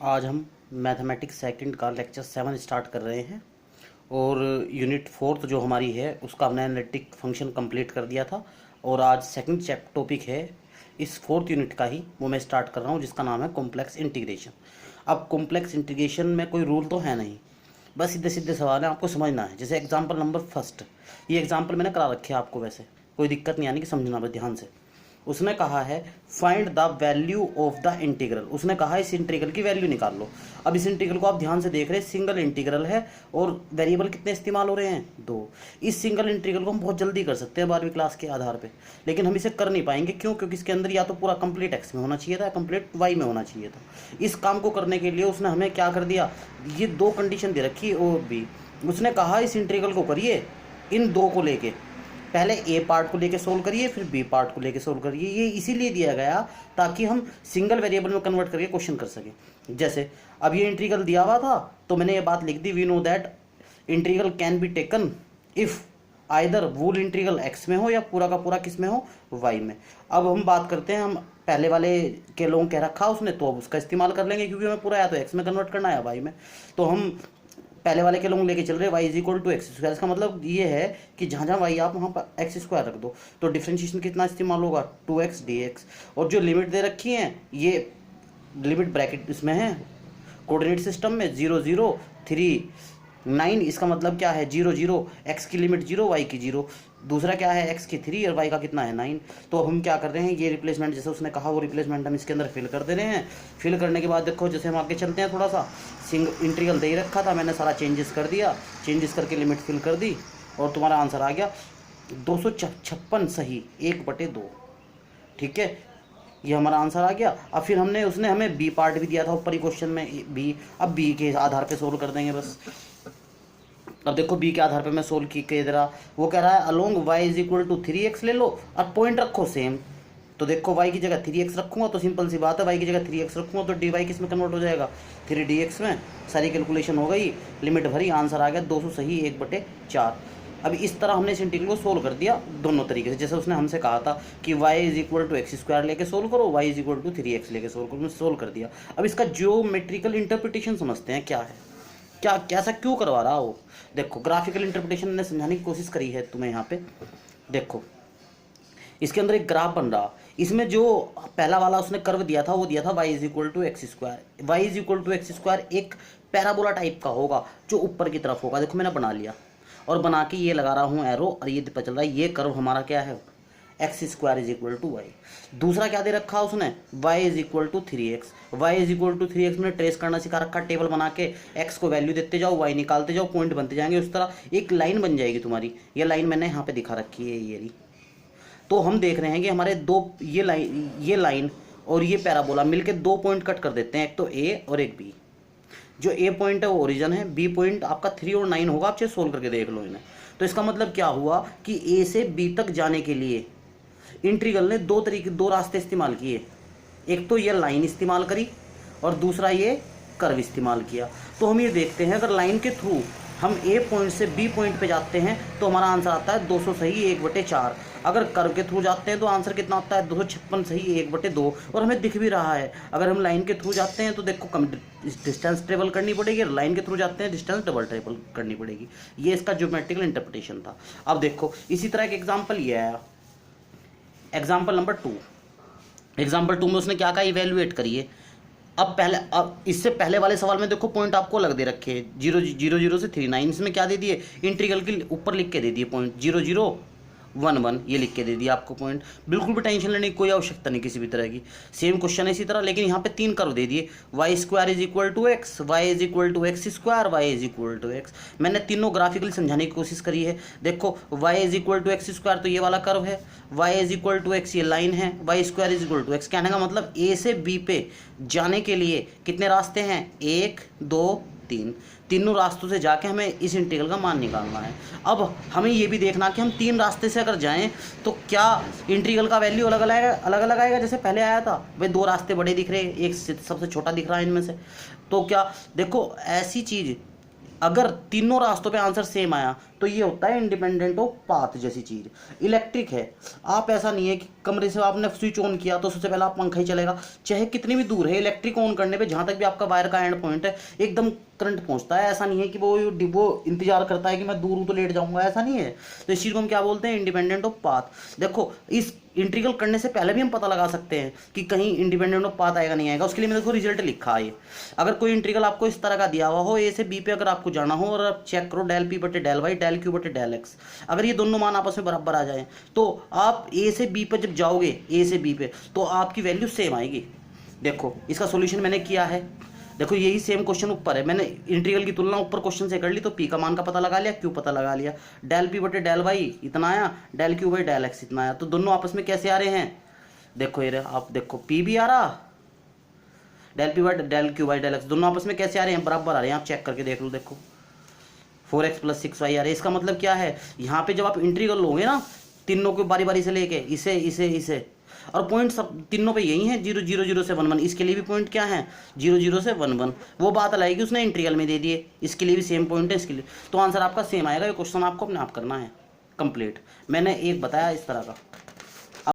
आज हम mathematics second का लेक्चर 7 स्टार्ट कर रहे हैं और यूनिट फोर्थ जो हमारी है उसका हमने एनालिटिक फंक्शन कंप्लीट कर दिया था और आज सेकंड टॉपिक है इस फोर्थ यूनिट का ही वो मैं स्टार्ट कर रहा हूँ जिसका नाम है कॉम्प्लेक्स इंटीग्रेशन। अब कॉम्प्लेक्स इंटीग्रेशन में कोई रूल तो है नहीं, बस सीधे सीधे सवाल है, आपको समझना है। जैसे एग्जाम्पल नंबर फर्स्ट, ये एग्जाम्पल मैंने करा रखे है आपको, वैसे कोई दिक्कत नहीं आनी कि समझना बस ध्यान से। उसने कहा है find the value of the integral, उसने कहा है इस इंटीग्रल की वैल्यू निकाल लो। अब इस इंटीग्रल को आप ध्यान से देख रहे हैं, सिंगल इंटीग्रल है और वेरिएबल कितने इस्तेमाल हो रहे हैं, 2। इस सिंगल इंटीग्रल को हम बहुत जल्दी कर सकते हैं 12वीं क्लास के आधार पे, लेकिन हम इसे कर नहीं पाएंगे। क्यों? क्योंकि इसके अंदर या तो पूरा कंप्लीट एक्स में होना चाहिए था या कंप्लीट वाई में होना चाहिए था। इस काम को करने के लिए उसने हमें क्या कर दिया, ये दो कंडीशन दे रखी और भी। उसने कहा इस इंटीग्रल को करिए इन दो को लेके, पहले ए पार्ट को लेके सोल्व करिए फिर बी पार्ट को लेके सोल्व करिए। ये इसीलिए दिया गया ताकि हम सिंगल वेरिएबल में कन्वर्ट करके क्वेश्चन कर सकें। जैसे अब ये इंटीग्रल दिया हुआ था तो मैंने ये बात लिख दी, we know that integral can be taken if either whole integral x में हो या पूरा का पूरा किस में हो, वाई में। अब हम बात करते हैं, हम पहले वाले के लोगों कह रखा उसने तो अब उसका इस्तेमाल कर लेंगे क्योंकि हमें पूरा या तो एक्स में कन्वर्ट करना है वाई में। तो हम पहले वाले के लोग लेके चल रहे y is equal to x square. इसका मतलब ये है कि जहाँ जहाँ y आप वहाँ पर एक्स स्क्वायर रख दो तो डिफ्रेंशिएशन कितना इस्तेमाल होगा, 2x dx। और जो लिमिट दे रखी है ये लिमिट ब्रैकेट इसमें है कोऑर्डिनेट सिस्टम में 0 0 3 9। इसका मतलब क्या है 0 0, x की लिमिट 0 y की 0, दूसरा क्या है x की 3 और y का कितना है 9। तो हम क्या कर रहे हैं, ये रिप्लेसमेंट जैसे उसने कहा वो रिप्लेसमेंट हम इसके अंदर फिल कर दे रहे हैं। फिल करने के बाद देखो जैसे हम आगे चलते हैं, थोड़ा सा इंटीग्रल दे ही रखा था, मैंने सारा चेंजेस कर दिया, चेंजेस करके लिमिट फिल कर दी और तुम्हारा आंसर आ गया 256 सही 1/2। ठीक है, ये हमारा आंसर आ गया। अब फिर हमने उसने हमें बी पार्ट भी दिया था ऊपर ही क्वेश्चन में बी, अब बी के आधार पे सोल्व कर देंगे बस। अब देखो बी के आधार पे मैं सोल्व की कह रहा, वो कह रहा है along y is equal to 3x ले लो और पॉइंट रखो सेम। तो देखो y की जगह 3x रखूंगा तो सिंपल सी बात है, y की जगह 3x रखूंगा तो dy किस में कन्वर्ट हो जाएगा, 3dx में। सारी कैलकुलेशन हो गई, लिमिट भरी, आंसर आ गया 200 सही 1/4। अब इस तरह हमने इस इंटीग्रल को सोल्व कर दिया दोनों तरीके से। जैसे उसने हमसे कहा था कि y is equal to x square लेके सोल्व करो, y is equal to 3x लेके सोल्व करो, सोल्व कर दिया। अब इसका ज्योमेट्रिकल इंटरप्रिटेशन समझते हैं क्या है, क्या कैसा क्यों करवा रहा हो। देखो ग्राफिकल इंटरप्रिटेशन ने समझाने की कोशिश करी है तुम्हें यहाँ पे। देखो इसके अंदर एक ग्राफ बन रहा, इसमें जो पहला वाला उसने कर्व दिया था वो दिया था y is equal to x square. y is equal to x square एक पैराबोला टाइप का होगा जो ऊपर की तरफ होगा। देखो मैंने बना लिया और बना के ये लगा रहा हूँ एरो और ये पता चल रहा है ये कर्व हमारा क्या है, x square is equal to y. दूसरा क्या दे रखा उसने, y is equal to 3x। Y is equal to 3x में ट्रेस करना सिखा रखा, टेबल बना के x को वैल्यू देते जाओ, y निकालते जाओ, पॉइंट बनते जाएंगे। उस तरह एक लाइन बन जाएगी तुम्हारी, ये लाइन मैंने यहाँ पे दिखा रखी है ये। तो हम देख रहे हैं कि हमारे दो ये लाइन और ये पैराबोला मिलके दो पॉइंट कट कर देते हैं, एक तो a और एक b। जो a पॉइंट है वो ओरिजिन है, b पॉइंट आपका 3 और 9 होगा, आप चाहे सोल्व करके देख लो इन्हें। तो इसका मतलब क्या हुआ कि a से b तक जाने के लिए इंटीग्रल ने दो रास्ते इस्तेमाल किए। एक तो ये लाइन इस्तेमाल करी और दूसरा ये कर्व इस्तेमाल किया। तो हम ये देखते हैं अगर लाइन के थ्रू हम ए पॉइंट से बी पॉइंट पे जाते हैं तो हमारा आंसर आता है 200 सही 1/4। अगर कर्व के थ्रू जाते हैं तो आंसर कितना आता है 256 सही 1/2। और हमें दिख भी रहा है, अगर हम लाइन के थ्रू जाते हैं तो देखो कम डिस्टेंस ट्रेवल करनी पड़ेगी, लाइन के थ्रू जाते हैं डिस्टेंस डबल ट्रेवल करनी पड़ेगी। ये इसका ज्योमेट्रिकल इंटरप्रिटेशन था। अब देखो इसी तरह एक एग्जाम्पल ये आया, एग्जाम्पल नंबर 2। एग्जाम्पल 2 में उसने क्या कहा, इवेल्युएट करिए। अब इससे पहले वाले सवाल में देखो पॉइंट आपको अलग दे रखे हैं 0 0 0 से 3 9। इसमें क्या दे दिए, इंटीग्रल के ऊपर लिख के दे दिए पॉइंट 0 0 1 1, ये लिख के दे दिया आपको पॉइंट। बिल्कुल भी टेंशन लेने की कोई आवश्यकता नहीं किसी भी तरह की। सेम क्वेश्चन है इसी तरह, लेकिन यहाँ पे 3 कर्व दे दिए, y square is equal to x, y is equal to x square, y is equal to x. मैंने तीनों ग्राफिकली समझाने की कोशिश करी है। देखो y is equal to x square तो ये वाला कर्व है, y is equal to x ये लाइन है, y square is equal to x. कहने का मतलब a से b पे जाने के लिए कितने रास्ते हैं, 1 2 3, तीनों रास्तों से जाके हमें इस इंटीग्रल का मान निकालना है। अब हमें ये भी देखना कि हम 3 रास्ते से अगर जाएं तो क्या इंटीग्रल का वैल्यू अलग अलग आएगा जैसे पहले आया था। भाई 2 रास्ते बड़े दिख रहे हैं, एक सबसे छोटा दिख रहा है इनमें से। तो क्या देखो ऐसी चीज़ अगर तीनों रास्तों पे आंसर सेम आया तो ये होता है इंडिपेंडेंट ऑफ पाथ जैसी चीज़। इलेक्ट्रिक है, आप ऐसा नहीं है कि कमरे से आपने स्विच ऑन किया तो सबसे पहले आप पंखा ही चलेगा, चाहे कितनी भी दूर है। इलेक्ट्रिक ऑन करने पे जहाँ तक भी आपका वायर का एंड पॉइंट है एकदम करंट पहुंचता है। ऐसा नहीं है कि वो इंतजार करता है कि मैं दूर हूँ तो लेट जाऊंगा, ऐसा नहीं है। तो इस चीज़ को हम क्या बोलते हैं, इंडिपेंडेंट ऑफ पाथ। देखो इस इंटीग्रल करने से पहले भी हम पता लगा सकते हैं कि कहीं इंडिपेंडेंट ऑफ पाथ आएगा नहीं आएगा। उसके लिए मैंने देखो रिजल्ट लिखा है। अगर कोई इंटीग्रल आपको इस तरह का दिया हुआ हो, ए से बी पे अगर आपको जाना हो, और आप चेक करो डेल पी बटे डेल वाई डेल क्यू बटे डेल एक्स, अगर ये दोनों मान आपस में बराबर आ जाए तो आप ए से बी पे जब जाओगे, ए से बी पे, तो आपकी वैल्यू सेम आएगी। देखो इसका सोल्यूशन मैंने किया है। देखो यही सेम क्वेश्चन ऊपर है, मैंने इंटीग्रल की तुलना ऊपर क्वेश्चन से कर ली, तो पी का मान का पता लगा लिया, क्यू पता लगा लिया। डेल पी बटे डेल वाई इतना आया, del q by del x इतना आया। तो दोनों आपस में कैसे आ रहे हैं, देखो ये आप देखो पी भी आ रहा, del p by del q by del x दोनों आपस में कैसे आ रहे हैं, बराबर आ रहे हैं। आप चेक करके देख लो, देखो 4x + 6y आ रहे हैं। इसका मतलब क्या है, यहाँ पे जब आप इंटीग्रल लोगे ना तीनों को बारी बारी से लेके, इसे इसे इसे, और पॉइंट सब तीनों पे यही है 0 0 0 से 1 1। इसके लिए भी पॉइंट क्या है 0 0 से 1 1। वो बात लाएगी उसने इंटीग्रल में दे दिए, इसके लिए भी सेम पॉइंट है, इसके लिए तो आंसर आपका सेम आएगा। ये क्वेश्चन आपको अपने आप करना है कंप्लीट। मैंने एक बताया इस तरह का।